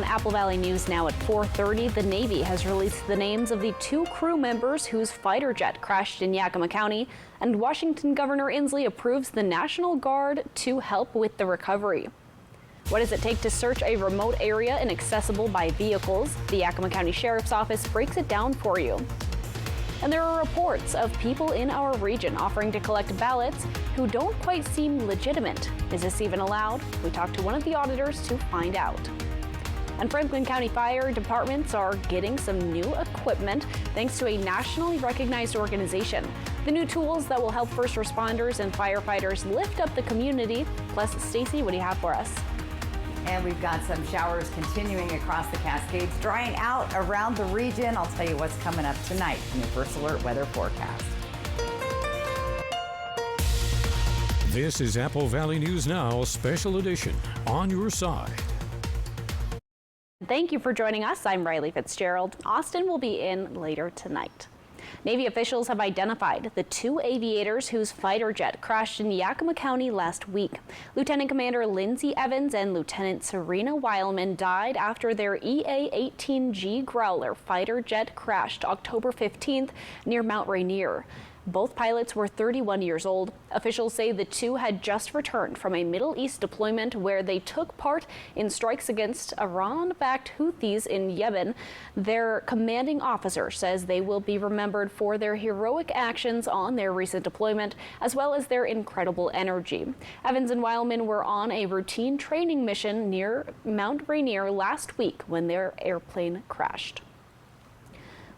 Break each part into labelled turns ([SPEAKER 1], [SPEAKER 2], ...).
[SPEAKER 1] On Apple Valley News now at 4:30, the Navy has released the names of the 2 crew members whose fighter jet crashed in Yakima County, and Washington Governor Inslee approves the National Guard to help with the recovery. What does it take to search a remote area inaccessible by vehicles? The Yakima County Sheriff's Office breaks it down for you. And there are reports of people in our region offering to collect ballots who don't quite seem legitimate. Is this even allowed? We talked to one of the auditors to find out. And Franklin County Fire Departments are getting some new equipment thanks to a nationally recognized organization. The new tools that will help first responders and firefighters lift up the community. Plus, Stacy, what do you have for us?
[SPEAKER 2] And we've got some showers continuing across the Cascades, drying out around the region. I'll tell you what's coming up tonight in your First Alert weather forecast.
[SPEAKER 3] This is Apple Valley News Now, Special Edition, on your side.
[SPEAKER 1] Thank you for joining us. I'm Riley Fitzgerald. Austin will be in later tonight. Navy officials have identified the 2 aviators whose fighter jet crashed in Yakima County last week. Lieutenant Commander Lindsay Evans and Lieutenant Serena Weilman died after their EA-18G Growler fighter jet crashed October 15th near Mount Rainier. Both pilots were 31 years old. Officials say the 2 had just returned from a Middle East deployment where they took part in strikes against Iran-backed Houthis in Yemen. Their commanding officer says they will be remembered for their heroic actions on their recent deployment, as well as their incredible energy. Evans and Weilman were on a routine training mission near Mount Rainier last week when their airplane crashed.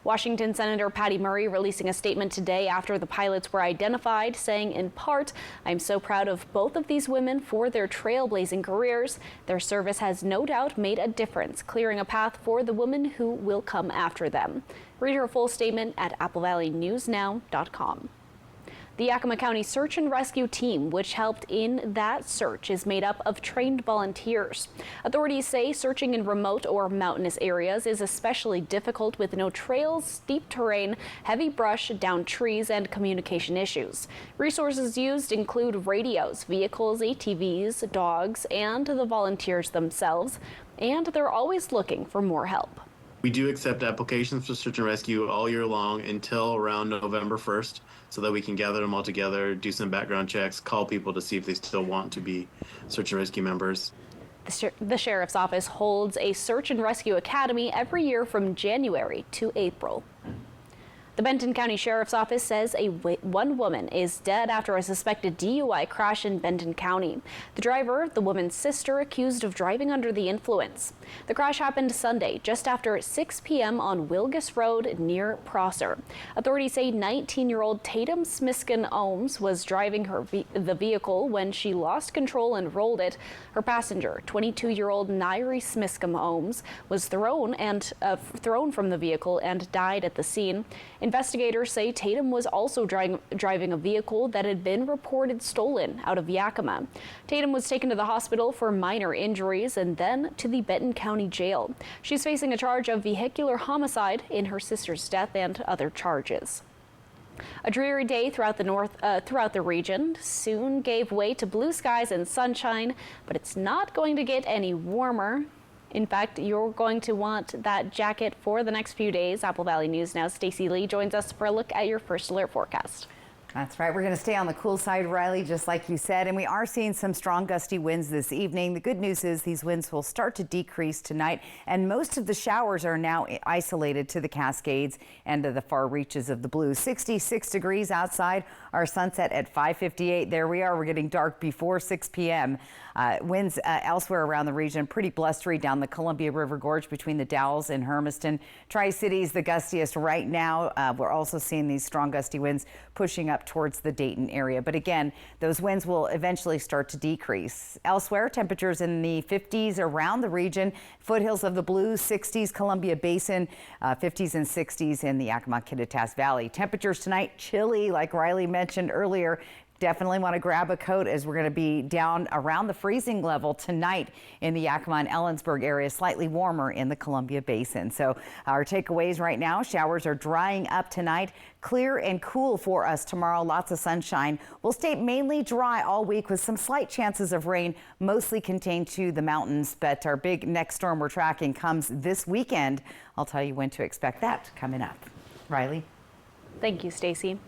[SPEAKER 1] Washington Senator Patty Murray releasing a statement today after the pilots were identified, saying in part, "I'm so proud of both of these women for their trailblazing careers. Their service has no doubt made a difference, clearing a path for the women who will come after them." Read her full statement at applevalley.newsnow.com. The Yakima County Search and Rescue Team, which helped in that search, is made up of trained volunteers. Authorities say searching in remote or mountainous areas is especially difficult with no trails, steep terrain, heavy brush, downed trees, and communication issues. Resources used include radios, vehicles, ATVs, dogs, and the volunteers themselves, and they're always looking for more help.
[SPEAKER 4] We do accept applications for search and rescue all year long until around November 1st, so that we can gather them all together, do some background checks, call people to see if they still want to be search and rescue members.
[SPEAKER 1] The Sheriff's Office holds a Search and Rescue Academy every year from January to April. The Benton County Sheriff's Office says one woman is dead after a suspected DUI crash in Benton County. The driver, the woman's sister, accused of driving under the influence. The crash happened Sunday, just after 6 p.m. on Wilgus Road near Prosser. Authorities say 19-year-old Tatum Smiskin-Ohms was driving the vehicle when she lost control and rolled it. Her passenger, 22-year-old Nairi Smiskin-Ohms, was thrown from the vehicle and died at the scene. Investigators say Tatum was also driving a vehicle that had been reported stolen out of Yakima. Tatum was taken to the hospital for minor injuries and then to the Benton County Jail. She's facing a charge of vehicular homicide in her sister's death and other charges. A dreary day throughout the region soon gave way to blue skies and sunshine, but it's not going to get any warmer. In fact, you're going to want that jacket for the next few days. Apple Valley News Now, Stacy Lee joins us for a look at your First Alert forecast.
[SPEAKER 2] That's right. We're going to stay on the cool side, Riley, just like you said, and we are seeing some strong gusty winds this evening. The good news is these winds will start to decrease tonight, and most of the showers are now isolated to the Cascades and to the far reaches of the blue. 66 degrees outside. Our sunset at 5:58. There we are. We're getting dark before 6 p.m. Winds elsewhere around the region pretty blustery down the Columbia River Gorge between the Dalles and Hermiston. Tri-Cities the gustiest right now. We're also seeing these strong gusty winds pushing up towards the Dayton area. But again, those winds will eventually start to decrease. Elsewhere, temperatures in the 50s around the region. Foothills of the Blues, 60s, Columbia Basin, 50s and 60s in the Yakima-Kittitas Valley. Temperatures tonight chilly, like Riley mentioned earlier. Definitely want to grab a coat as we're going to be down around the freezing level tonight in the Yakima and Ellensburg area, slightly warmer in the Columbia Basin. So our takeaways right now, showers are drying up tonight, clear and cool for us tomorrow. Lots of sunshine. We'll stay mainly dry all week with some slight chances of rain, mostly contained to the mountains. But our big next storm we're tracking comes this weekend. I'll tell you when to expect that coming up. Riley.
[SPEAKER 1] Thank you, Stacy.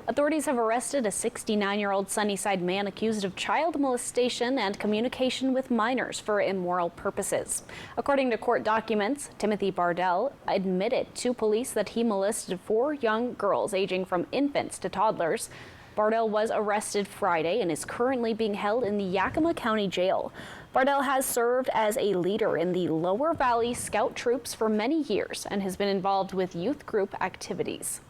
[SPEAKER 1] Authorities have arrested a 69-year-old Sunnyside man accused of child molestation and communication with minors for immoral purposes. According to court documents, Timothy Bardell admitted to police that he molested 4 young girls aging from infants to toddlers. Bardell was arrested Friday and is currently being held in the Yakima County Jail. Bardell has served as a leader in the Lower Valley Scout troops for many years and has been involved with youth group activities.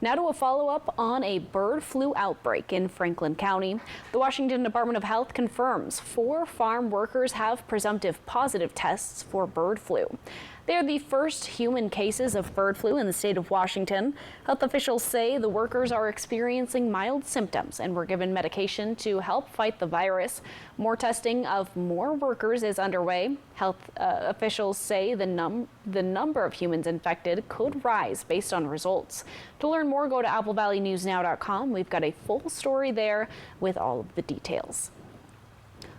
[SPEAKER 1] Now to a follow-up on a bird flu outbreak in Franklin County. The Washington Department of Health confirms 4 farm workers have presumptive positive tests for bird flu. They are the first human cases of bird flu in the state of Washington. Health officials say the workers are experiencing mild symptoms and were given medication to help fight the virus. More testing of more workers is underway. Health officials say the number of humans infected could rise based on results. To learn more, go to applevalleyNewsNow.com. We've got a full story there with all of the details.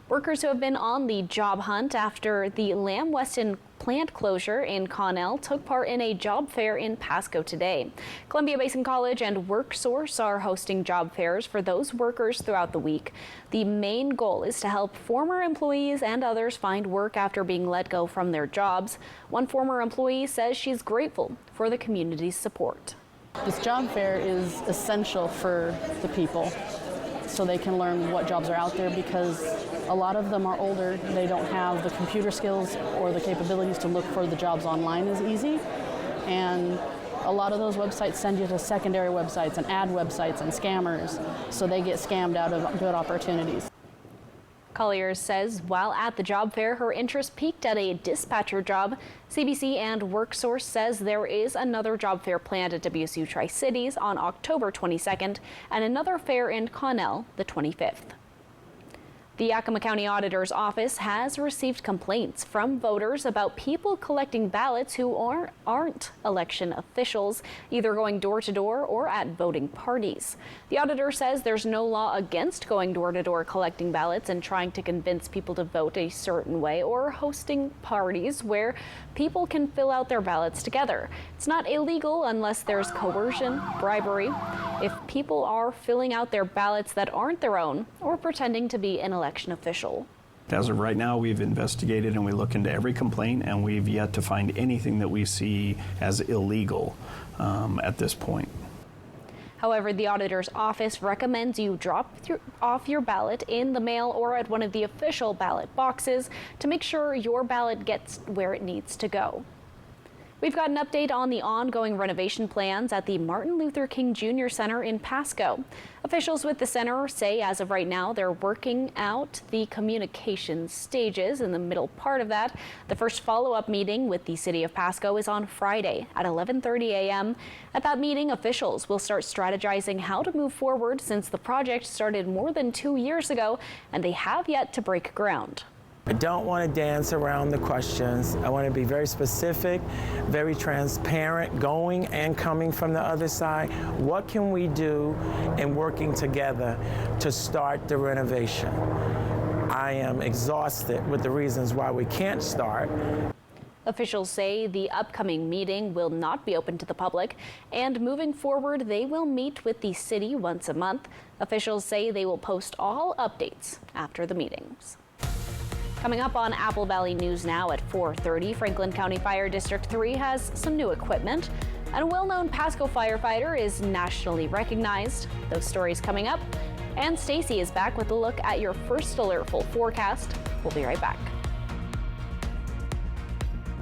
[SPEAKER 1] Workers who have been on the job hunt after the Lamb Weston plant closure in Connell took part in a job fair in Pasco today. Columbia Basin College and WorkSource are hosting job fairs for those workers throughout the week. The main goal is to help former employees and others find work after being let go from their jobs. One former employee says she's grateful for the community's support.
[SPEAKER 5] This job fair is essential for the people so they can learn what jobs are out there, because a lot of them are older. They don't have the computer skills or the capabilities to look for the jobs online as easy. And a lot of those websites send you to secondary websites and ad websites and scammers, so they get scammed out of good opportunities.
[SPEAKER 1] Colliers says while at the job fair, her interest peaked at a dispatcher job. CBC and WorkSource says there is another job fair planned at WSU Tri-Cities on October 22nd and another fair in Connell the 25th. The Yakima County Auditor's Office has received complaints from voters about people collecting ballots who aren't election officials, either going door to door or at voting parties. The auditor says there's no law against going door to door collecting ballots and trying to convince people to vote a certain way or hosting parties where people can fill out their ballots together. It's not illegal unless there's coercion, bribery, if people are filling out their ballots that aren't their own or pretending to be an election official.
[SPEAKER 6] As of right now, we've investigated and we look into every complaint, and we've yet to find anything that we see as illegal at this point.
[SPEAKER 1] However, the auditor's office recommends you drop off your ballot in the mail or at one of the official ballot boxes to make sure your ballot gets where it needs to go. We've got an update on the ongoing renovation plans at the Martin Luther King Jr. Center in Pasco. Officials with the center say as of right now they're working out the communication stages in the middle part of that. The first follow-up meeting with the city of Pasco is on Friday at 11:30 a.m. At that meeting, officials will start strategizing how to move forward since the project started more than 2 years ago and they have yet to break ground.
[SPEAKER 7] I don't want to dance around the questions. I want to be very specific, very transparent, going and coming from the other side. What can we do in working together to start the renovation? I am exhausted with the reasons why we can't start.
[SPEAKER 1] Officials say the upcoming meeting will not be open to the public, and moving forward, they will meet with the city once a month. Officials say they will post all updates after the meetings. Coming up on Apple Valley News Now at 4:30, Franklin County Fire District 3 has some new equipment, and a well-known Pasco firefighter is nationally recognized. Those stories coming up, and Stacy is back with a look at your first alert full forecast. We'll be right back.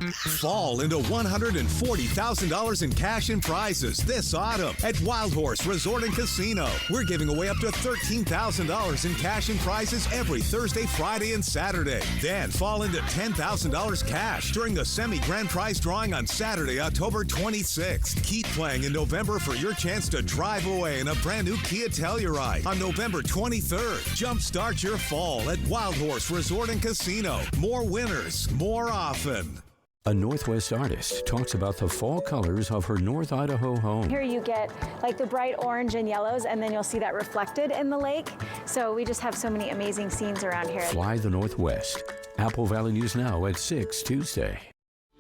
[SPEAKER 8] Fall into $140,000 in cash and prizes this autumn at Wild Horse Resort and Casino. We're giving away up to $13,000 in cash and prizes every Thursday, Friday, and Saturday. Then fall into $10,000 cash during the semi-grand prize drawing on Saturday, October 26th. Keep playing in November for your chance to drive away in a brand new Kia Telluride on November 23rd. Jumpstart your fall at Wild Horse Resort and Casino. More winners, more often.
[SPEAKER 3] A Northwest artist talks about the fall colors of her North Idaho home.
[SPEAKER 9] Here you get like the bright orange and yellows, and then you'll see that reflected in the lake. So we just have so many amazing scenes around here.
[SPEAKER 3] Fly the Northwest. Apple Valley News Now at 6 Tuesday.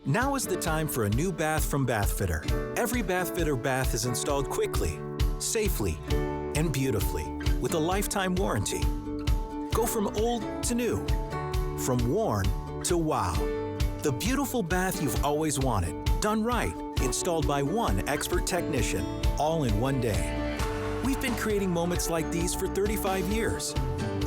[SPEAKER 10] Now is the time for a new bath from Bathfitter. Every Bathfitter bath is installed quickly, safely, and beautifully with a lifetime warranty. Go from old to new, from worn to wow. The beautiful bath you've always wanted, done right, installed by one expert technician, all in one day. We've been creating moments like these for 35 years,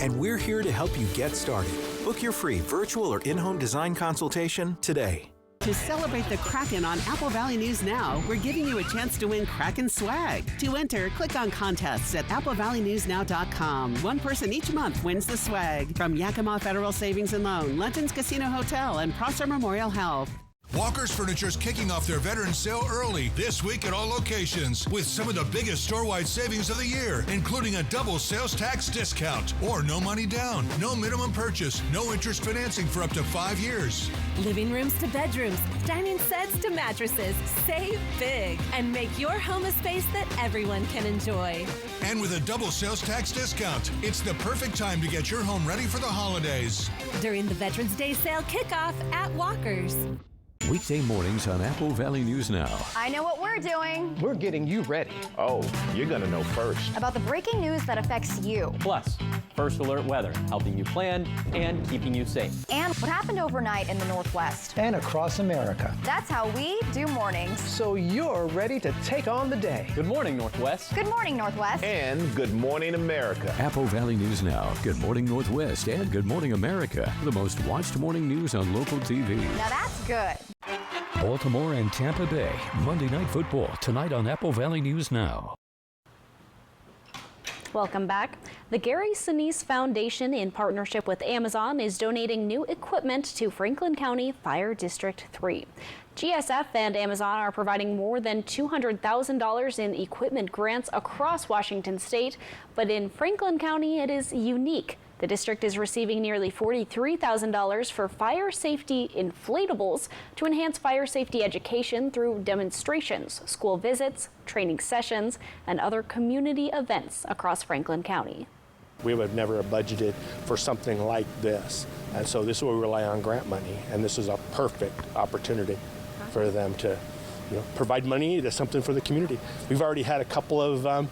[SPEAKER 10] and we're here to help you get started. Book your free virtual or in-home design consultation today.
[SPEAKER 11] To celebrate the Kraken on Apple Valley News Now, we're giving you a chance to win Kraken swag. To enter, click on contests at applevalleynewsnow.com. One person each month wins the swag from Yakima Federal Savings and Loan, Legends Casino Hotel, and Prosser Memorial Health.
[SPEAKER 12] Walker's Furniture is kicking off their Veterans Sale early this week at all locations with some of the biggest store-wide savings of the year, including a double sales tax discount or no money down, no minimum purchase, no interest financing for up to 5 years.
[SPEAKER 13] Living rooms to bedrooms, dining sets to mattresses. Save big and make your home a space that everyone can enjoy.
[SPEAKER 12] And with a double sales tax discount, it's the perfect time to get your home ready for the holidays.
[SPEAKER 13] During the Veterans Day sale kickoff at Walker's.
[SPEAKER 3] Weekday mornings on Apple Valley News Now.
[SPEAKER 14] I know what we're doing.
[SPEAKER 15] We're getting you ready. Oh, you're going to know first.
[SPEAKER 14] About the breaking news that affects you.
[SPEAKER 16] Plus, first alert weather, helping you plan and keeping you safe.
[SPEAKER 14] And what happened overnight in the Northwest.
[SPEAKER 15] And across America.
[SPEAKER 14] That's how we do mornings.
[SPEAKER 15] So you're ready to take on the day.
[SPEAKER 16] Good morning, Northwest.
[SPEAKER 14] Good morning, Northwest.
[SPEAKER 15] And good morning, America.
[SPEAKER 3] Apple Valley News Now. Good morning, Northwest. And Good Morning America. The most watched morning news on local TV.
[SPEAKER 14] Now that's good.
[SPEAKER 3] Baltimore and Tampa Bay. Monday Night Football tonight on Apple Valley News Now.
[SPEAKER 1] Welcome back. The Gary Sinise Foundation, in partnership with Amazon, is donating new equipment to Franklin County Fire District 3. GSF and Amazon are providing more than $200,000 in equipment grants across Washington state, but in Franklin County it is unique. The district is receiving nearly $43,000 for fire safety inflatables to enhance fire safety education through demonstrations, school visits, training sessions, and other community events across Franklin County.
[SPEAKER 17] We would never have budgeted for something like this, and so this is where we rely on grant money, and this is a perfect opportunity for them to provide money to something for the community. We've already had a couple of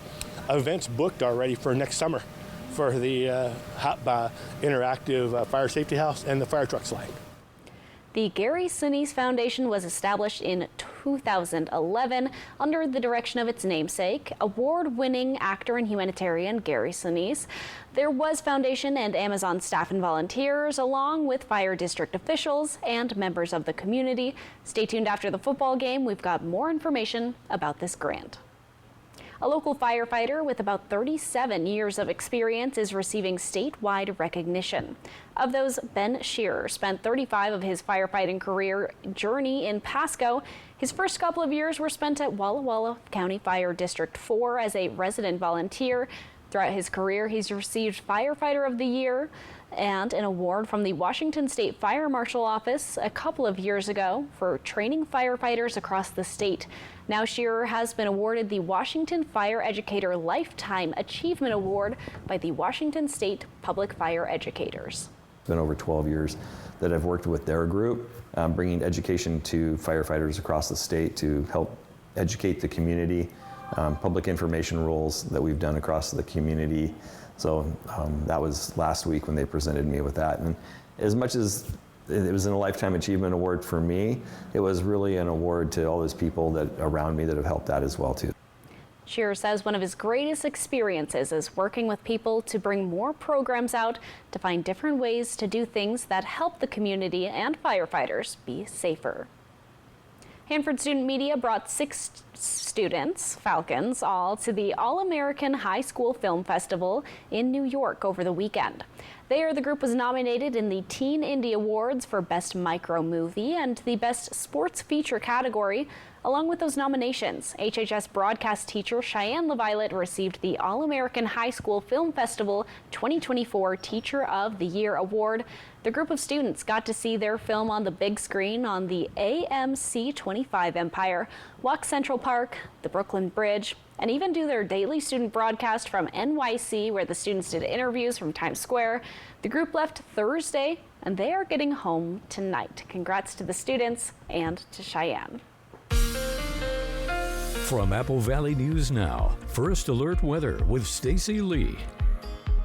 [SPEAKER 17] events booked already for next summer for the interactive fire safety house and the fire truck slide.
[SPEAKER 1] The Gary Sinise Foundation was established in 2011 under the direction of its namesake, award-winning actor and humanitarian Gary Sinise. There was foundation and Amazon staff and volunteers, along with fire district officials and members of the community. Stay tuned after the football game. We've got more information about this grant. A local firefighter with about 37 years of experience is receiving statewide recognition. Of those, Ben Shearer spent 35 of his firefighting career journey in Pasco. His first couple of years were spent at Walla Walla County Fire District 4 as a resident volunteer. Throughout his career, he's received Firefighter of the Year and an award from the Washington State Fire Marshal Office a couple of years ago for training firefighters across the state. Now Shearer has been awarded the Washington Fire Educator Lifetime Achievement Award by the Washington State Public Fire Educators.
[SPEAKER 18] It's been over 12 years that I've worked with their group, bringing education to firefighters across the state to help educate the community, public information roles that we've done across the community. So that was last week when they presented me with that. And as much as it was a Lifetime Achievement Award for me, it was really an award to all those people that around me that have helped that as well too.
[SPEAKER 1] Shearer says one of his greatest experiences is working with people to bring more programs out to find different ways to do things that help the community and firefighters be safer. Hanford Student Media brought 6 students, Falcons, all to the All-American High School Film Festival in New York over the weekend. There, the group was nominated in the Teen Indie Awards for Best Micro Movie and the Best Sports Feature category. Along with those nominations, HHS broadcast teacher Cheyenne LaViolet received the All-American High School Film Festival 2024 Teacher of the Year Award. The group of students got to see their film on the big screen on the AMC 25 Empire, walk Central Park, the Brooklyn Bridge, and even do their daily student broadcast from NYC, where the students did interviews from Times Square. The group left Thursday, and they are getting home tonight. Congrats to the students and to Cheyenne.
[SPEAKER 3] From Apple Valley News Now, First Alert Weather with Stacy Lee.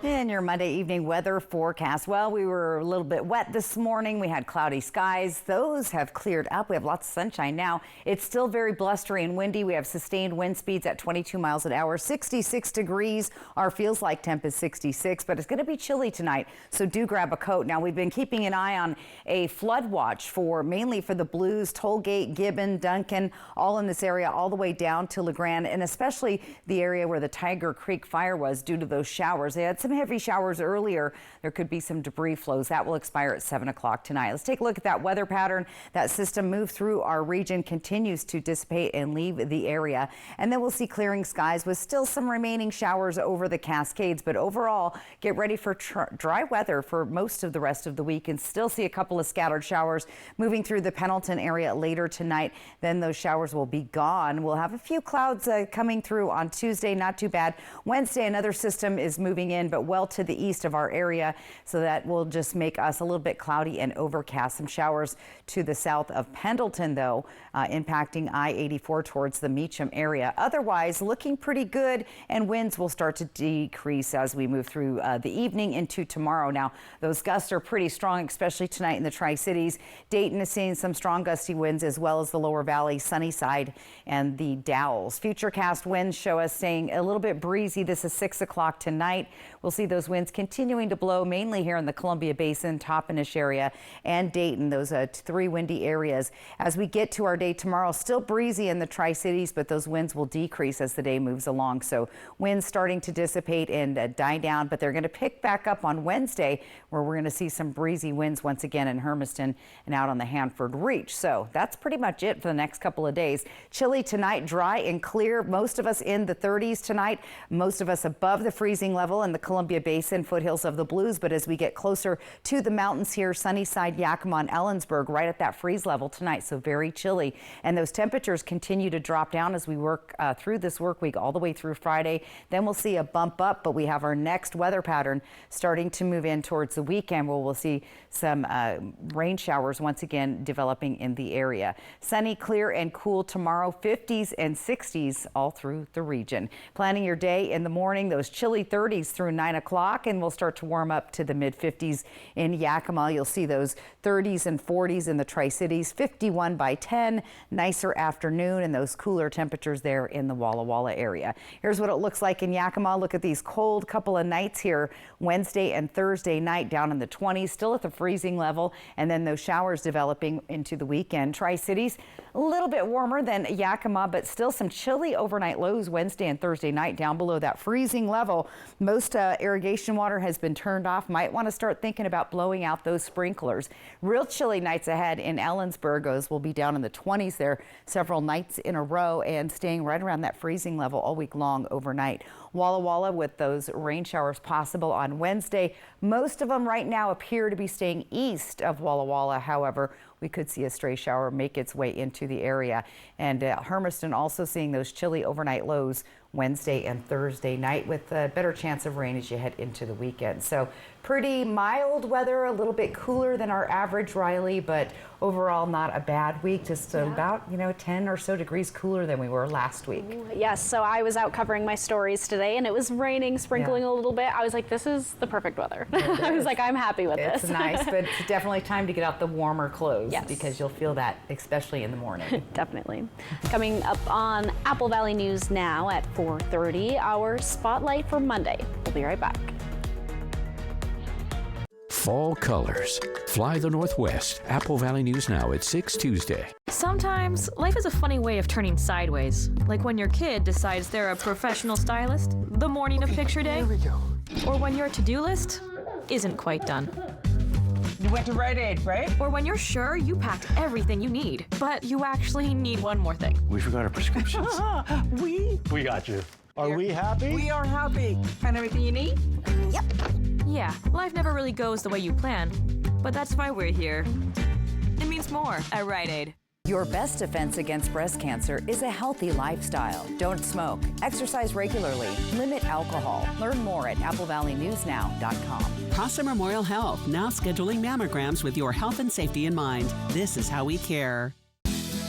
[SPEAKER 2] In your Monday evening weather forecast, well, we were a little bit wet this morning. We had cloudy skies. Those have cleared up. We have lots of sunshine now. It's still very blustery and windy. We have sustained wind speeds at 22 miles an hour, 66 degrees. Our feels like temp is 66, but it's going to be chilly tonight, so do grab a coat. Now, we've been keeping an eye on a flood watch mainly for the Blues, Tollgate, Gibbon, Duncan, all in this area, all the way down to LeGrand, and especially the area where the Tiger Creek fire was due to those showers. They had some heavy showers earlier. There could be some debris flows. That will expire at 7 o'clock tonight. Let's take a look at that weather pattern. That system moved through our region, continues to dissipate and leave the area. And then we'll see clearing skies with still some remaining showers over the Cascades. But overall, get ready for dry weather for most of the rest of the week and still see a couple of scattered showers moving through the Pendleton area later tonight. Then those showers will be gone. We'll have a few clouds coming through on Tuesday. Not too bad. Wednesday, another system is moving in, but well to the east of our area, so that will just make us a little bit cloudy and overcast. Some showers to the south of Pendleton, though, impacting I-84 towards the Meacham area. Otherwise, looking pretty good, and winds will start to decrease as we move through the evening into tomorrow. Now, those gusts are pretty strong, especially tonight in the Tri-Cities. Dayton is seeing some strong gusty winds, as well as the Lower Valley, Sunnyside, and the Dalles. Futurecast winds show us staying a little bit breezy. This is 6 o'clock tonight. We'll see those winds continuing to blow mainly here in the Columbia Basin, Toppenish area, and Dayton. Those 3 windy areas. As we get to our day tomorrow, still breezy in the Tri-Cities, but those winds will decrease as the day moves along. So winds starting to dissipate and die down, but they're going to pick back up on Wednesday, where we're going to see some breezy winds once again in Hermiston and out on the Hanford Reach. So that's pretty much it for the next couple of days. Chilly tonight, dry and clear. Most of us in the 30s tonight, most of us above the freezing level in the Columbia Basin, foothills of the Blues. But as we get closer to the mountains here, Sunnyside, Yakima, and Ellensburg, right at that freeze level tonight. So very chilly. And those temperatures continue to drop down as we work through this work week all the way through Friday. Then we'll see a bump up, but we have our next weather pattern starting to move in towards the weekend, where we'll see some rain showers once again developing in the area. Sunny, clear, and cool tomorrow, 50s and 60s all through the region. Planning your day in the morning, those chilly 30s through 9 o'clock, and we'll start to warm up to the mid-50s in Yakima. You'll see those 30s and 40s in the Tri-Cities, 51 by 10, nicer afternoon, and those cooler temperatures there in the Walla Walla area. Here's what it looks like in Yakima. Look at these cold couple of nights here, Wednesday and Thursday night down in the 20s, still at the freezing level, and then those showers developing into the weekend. Tri-Cities, a little bit warmer than Yakima, but still some chilly overnight lows Wednesday and Thursday night down below that freezing level. Most irrigation water has been turned off. Might want to start thinking about blowing out those sprinklers. Real chilly nights ahead in Ellensburg. We'll be down in the 20s there several nights in a row and staying right around that freezing level all week long overnight. Walla Walla with those rain showers possible on Wednesday. Most of them right now appear to be staying east of Walla Walla. However, we could see a stray shower make its way into the area. And Hermiston also seeing those chilly overnight lows Wednesday and Thursday night, with a better chance of rain as you head into the weekend. So pretty mild weather, a little bit cooler than our average, Riley, but overall not a bad week. Just about 10 or so degrees cooler than we were last week.
[SPEAKER 1] Yes, so I was out covering my stories today, and it was raining, sprinkling a little bit. I was like, this is the perfect weather. I was like, I'm happy with this.
[SPEAKER 2] It's nice, but it's definitely time to get out the warmer clothes, because you'll feel that, especially in the morning.
[SPEAKER 1] Definitely. Coming up on Apple Valley News Now at 4. 4:30, our Spotlight for Monday. We'll be right back.
[SPEAKER 3] Fall colors. Fly the Northwest. Apple Valley News Now at 6 Tuesday.
[SPEAKER 19] Sometimes life is a funny way of turning sideways, like when your kid decides they're a professional stylist the morning of picture day.
[SPEAKER 20] Here we go.
[SPEAKER 19] Or when your to-do list isn't quite done.
[SPEAKER 20] You went to Rite Aid, right?
[SPEAKER 19] Or when you're sure you packed everything you need, but you actually need one more thing.
[SPEAKER 6] We forgot our prescriptions.
[SPEAKER 20] We
[SPEAKER 6] got you. Are we happy?
[SPEAKER 20] We are happy. Find everything you need?
[SPEAKER 19] Yep. Yeah, life never really goes the way you plan, but that's why we're here. It means more at Rite Aid.
[SPEAKER 2] Your best defense against breast cancer is a healthy lifestyle. Don't smoke. Exercise regularly. Limit alcohol. Learn more at applevalleynewsnow.com.
[SPEAKER 11] Casa Memorial Health, now scheduling mammograms with your health and safety in mind. This is how we care.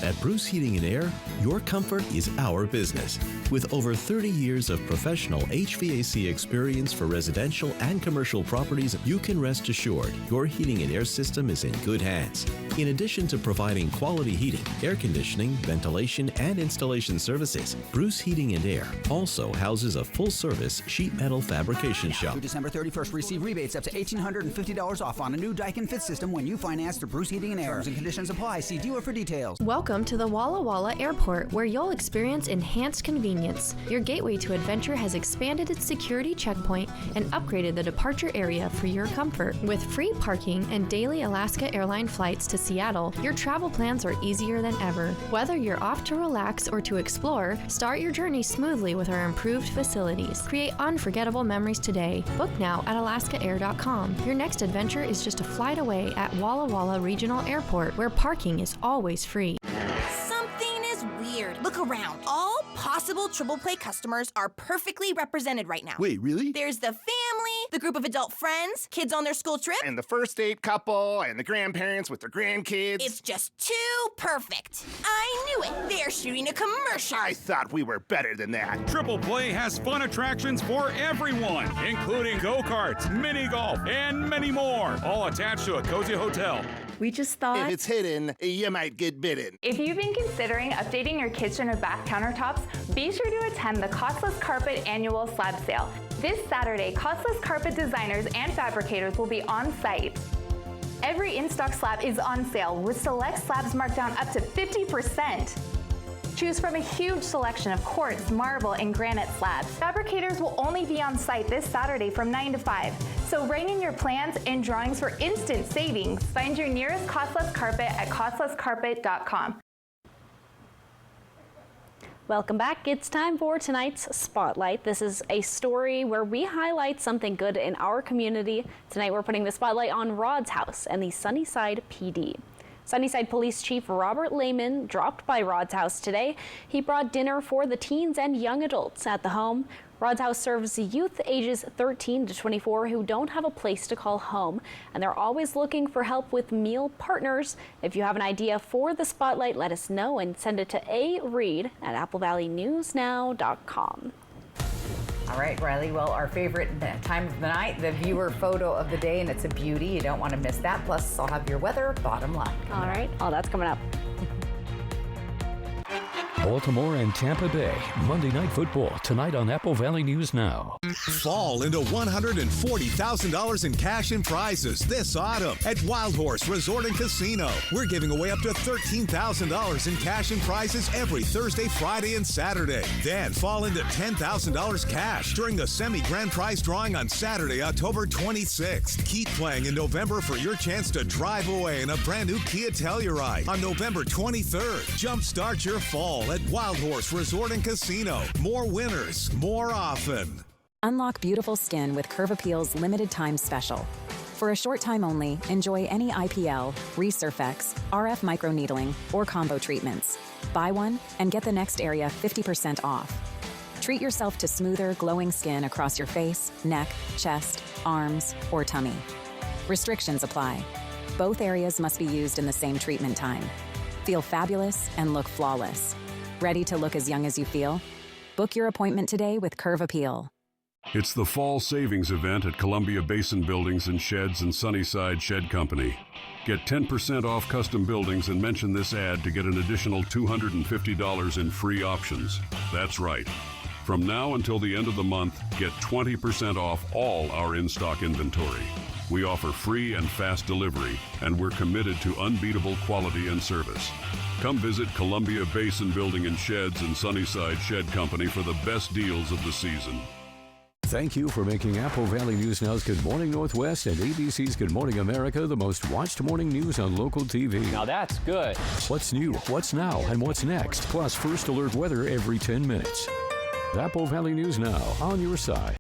[SPEAKER 21] At Bruce Heating and Air, your comfort is our business. With over 30 years of professional HVAC experience for residential and commercial properties, you can rest assured your heating and air system is in good hands. In addition to providing quality heating, air conditioning, ventilation, and installation services, Bruce Heating and Air also houses a full-service sheet metal fabrication shop.
[SPEAKER 22] Through December 31st, receive rebates up to $1,850 off on a new Daikin Fit system when you finance through Bruce Heating and Air. Terms and conditions apply. See dealer for details.
[SPEAKER 23] Welcome to the Walla Walla Airport, where you'll experience enhanced convenience. Your gateway to adventure has expanded its security checkpoint and upgraded the departure area for your comfort. With free parking and daily Alaska Airline flights to Seattle, your travel plans are easier than ever. Whether you're off to relax or to explore, start your journey smoothly with our improved facilities. Create unforgettable memories today. Book now at alaskaair.com. Your next adventure is just a flight away at Walla Walla Regional Airport, where parking is always free.
[SPEAKER 24] Something is weird. Look around. All possible Triple Play customers are perfectly represented right now.
[SPEAKER 25] Wait, really?
[SPEAKER 24] There's the family, the group of adult friends, kids on their school trip,
[SPEAKER 25] And the first date couple, and the grandparents with their grandkids.
[SPEAKER 24] It's just too perfect. I knew it. They're shooting a commercial.
[SPEAKER 25] I thought we were better than that.
[SPEAKER 26] Triple Play has fun attractions for everyone, including go-karts, mini golf, and many more, all attached to a cozy hotel.
[SPEAKER 27] We just thought...
[SPEAKER 25] If it's hidden, you might get bitten.
[SPEAKER 28] If you've been considering updating your kitchen or bath countertops, be sure to attend the Costless Carpet Annual Slab Sale. This Saturday, Costless Carpet designers and fabricators will be on site. Every in-stock slab is on sale, with select slabs marked down up to 50%. Choose from a huge selection of quartz, marble, and granite slabs. Fabricators will only be on site this Saturday from 9 to 5. So write in your plans and drawings for instant savings. Find your nearest Costless Carpet at costlesscarpet.com.
[SPEAKER 1] Welcome back. It's time for tonight's Spotlight. This is a story where we highlight something good in our community. Tonight we're putting the spotlight on Rod's house and the Sunnyside PD. Sunnyside Police Chief Robert Lehman dropped by Rod's house today. He brought dinner for the teens and young adults at the home. Rod's house serves youth ages 13 to 24 who don't have a place to call home, and they're always looking for help with meal partners. If you have an idea for the spotlight, let us know and send it to areed@applevalleynewsnow.com.
[SPEAKER 2] All right, Riley. Well, our favorite time of the night, the viewer photo of the day, and it's a beauty. You don't want to miss that. Plus, I'll have your weather bottom line.
[SPEAKER 1] All right. Oh, that's coming up.
[SPEAKER 3] Baltimore and Tampa Bay, Monday Night Football, tonight on Apple Valley News Now.
[SPEAKER 8] Fall into $140,000 in cash and prizes this autumn at Wild Horse Resort and Casino. We're giving away up to $13,000 in cash and prizes every Thursday, Friday, and Saturday. Then fall into $10,000 cash during the semi-grand prize drawing on Saturday, October 26th. Keep playing in November for your chance to drive away in a brand new Kia Telluride on November 23rd. Jumpstart your fall at Wild Horse Resort and Casino. More winners, more often.
[SPEAKER 29] Unlock beautiful skin with Curve Appeal's limited time special. For a short time only, enjoy any IPL, Resurfex, RF microneedling, or combo treatments. Buy one and get the next area 50% off. Treat yourself to smoother, glowing skin across your face, neck, chest, arms, or tummy. Restrictions apply. Both areas must be used in the same treatment time. Feel fabulous and look flawless. Ready to look as young as you feel? Book your appointment today with Curve Appeal.
[SPEAKER 30] It's the fall savings event at Columbia Basin Buildings and Sheds and Sunnyside Shed Company. Get 10% off custom buildings and mention this ad to get an additional $250 in free options. That's right. From now until the end of the month, get 20% off all our in-stock inventory. We offer free and fast delivery, and we're committed to unbeatable quality and service. Come visit Columbia Basin Building and Sheds and Sunnyside Shed Company for the best deals of the season.
[SPEAKER 3] Thank you for making Apple Valley News Now's Good Morning Northwest and ABC's Good Morning America the most watched morning news on local TV.
[SPEAKER 4] Now that's good.
[SPEAKER 3] What's new, what's now, and what's next, plus first alert weather every 10 minutes. Apple Valley News Now, on your side.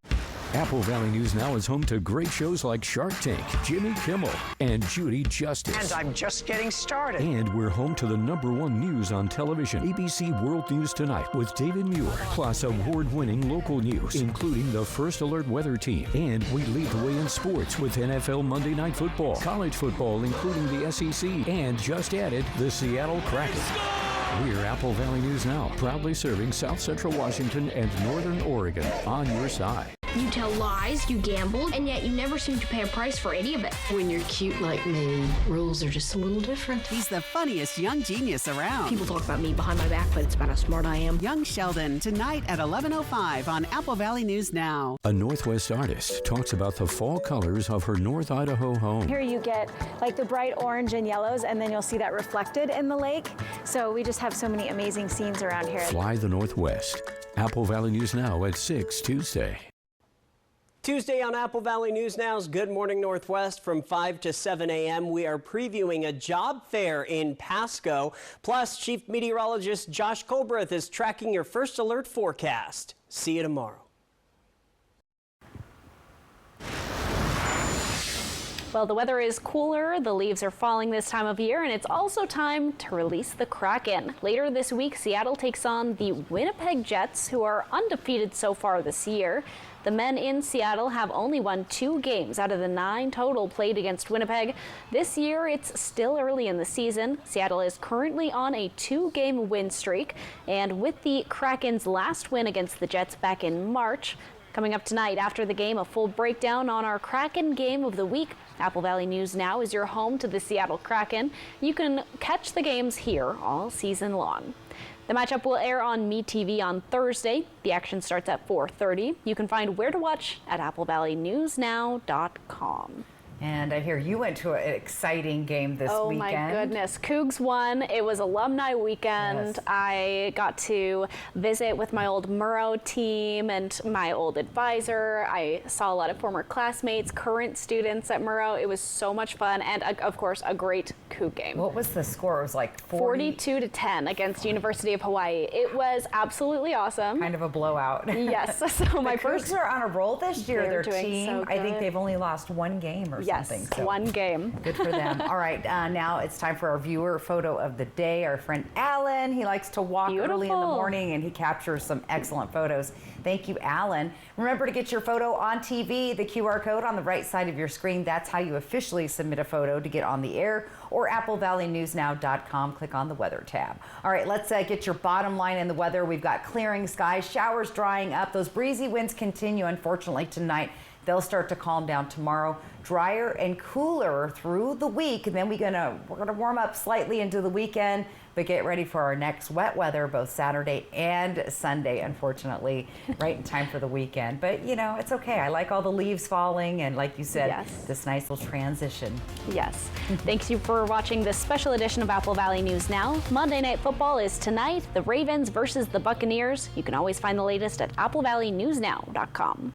[SPEAKER 3] Apple Valley News Now is home to great shows like Shark Tank, Jimmy Kimmel, and Judy Justice.
[SPEAKER 5] And I'm just getting started.
[SPEAKER 3] And we're home to the #1 news on television, ABC World News Tonight with David Muir, plus award-winning local news, including the First Alert Weather Team. And we lead the way in sports with NFL Monday Night Football, college football, including the SEC, and just added the Seattle Kraken. We're Apple Valley News Now, proudly serving South Central Washington and Northern Oregon, on your side.
[SPEAKER 7] You tell lies, you gamble, and yet you never seem to pay a price for any of it.
[SPEAKER 9] When you're cute like me, rules are just a little different.
[SPEAKER 11] He's the funniest young genius around.
[SPEAKER 7] People talk about me behind my back, but it's about how smart I am.
[SPEAKER 11] Young Sheldon, tonight at 11:05 on Apple Valley News Now.
[SPEAKER 3] A Northwest artist talks about the fall colors of her North Idaho home.
[SPEAKER 10] Here you get like the bright orange and yellows, and then you'll see that reflected in the lake. So we just have so many amazing scenes around here.
[SPEAKER 3] Fly the Northwest. Apple Valley News Now at 6 Tuesday.
[SPEAKER 12] Tuesday on Apple Valley News Now's Good Morning Northwest from 5 to 7 a.m. We are previewing a job fair in Pasco. Plus, Chief Meteorologist Josh Colbreth is tracking your first alert forecast. See you tomorrow.
[SPEAKER 1] Well, the weather is cooler, the leaves are falling this time of year, and it's also time to release the Kraken. Later this week, Seattle takes on the Winnipeg Jets, who are undefeated so far this year. The men in Seattle have only won 2 games out of the 9 total played against Winnipeg. This year, it's still early in the season. Seattle is currently on a 2-game win streak, and with the Kraken's last win against the Jets back in March, coming up tonight after the game, a full breakdown on our Kraken game of the week. Apple Valley News Now is your home to the Seattle Kraken. You can catch the games here all season long. The matchup will air on MeTV on Thursday. The action starts at 4:30. You can find where to watch at applevalleynewsnow.com.
[SPEAKER 2] And I hear you went to an exciting game this weekend.
[SPEAKER 1] Oh my goodness, Cougs won. It was alumni weekend.
[SPEAKER 2] Yes.
[SPEAKER 1] I got to visit with my old Murrow team and my old advisor. I saw a lot of former classmates, current students at Murrow. It was so much fun, and of course, a great Coug game.
[SPEAKER 2] What was the score? It was like
[SPEAKER 1] 42-10 against University of Hawaii. It was absolutely awesome.
[SPEAKER 2] Kind of a blowout.
[SPEAKER 1] Yes. So my
[SPEAKER 2] Cougs are on a roll this year.
[SPEAKER 1] They're
[SPEAKER 2] Their
[SPEAKER 1] doing
[SPEAKER 2] team,
[SPEAKER 1] so
[SPEAKER 2] I think
[SPEAKER 1] good.
[SPEAKER 2] they've only lost 1 game or
[SPEAKER 1] Yes,
[SPEAKER 2] something. So
[SPEAKER 1] 1 game.
[SPEAKER 2] Good for them. All right, now it's time for our viewer photo of the day. Our friend Alan, he likes to walk early in the morning and he captures some excellent photos. Thank you, Alan. Remember to get your photo on TV, the QR code on the right side of your screen. That's how you officially submit a photo to get on the air, or applevalleynewsnow.com. Click on the weather tab. All right, let's get your bottom line in the weather. We've got clearing skies, showers drying up. Those breezy winds continue, unfortunately, tonight. They'll start to calm down tomorrow. Drier and cooler through the week. And then we're gonna warm up slightly into the weekend, but get ready for our next wet weather both Saturday and Sunday, unfortunately, right in time for the weekend. But you know, it's okay. I like all the leaves falling, and like you said, this nice little transition.
[SPEAKER 1] Yes. Thanks you for watching this special edition of Apple Valley News Now. Monday Night Football is tonight, the Ravens versus the Buccaneers. You can always find the latest at applevalleynewsnow.com.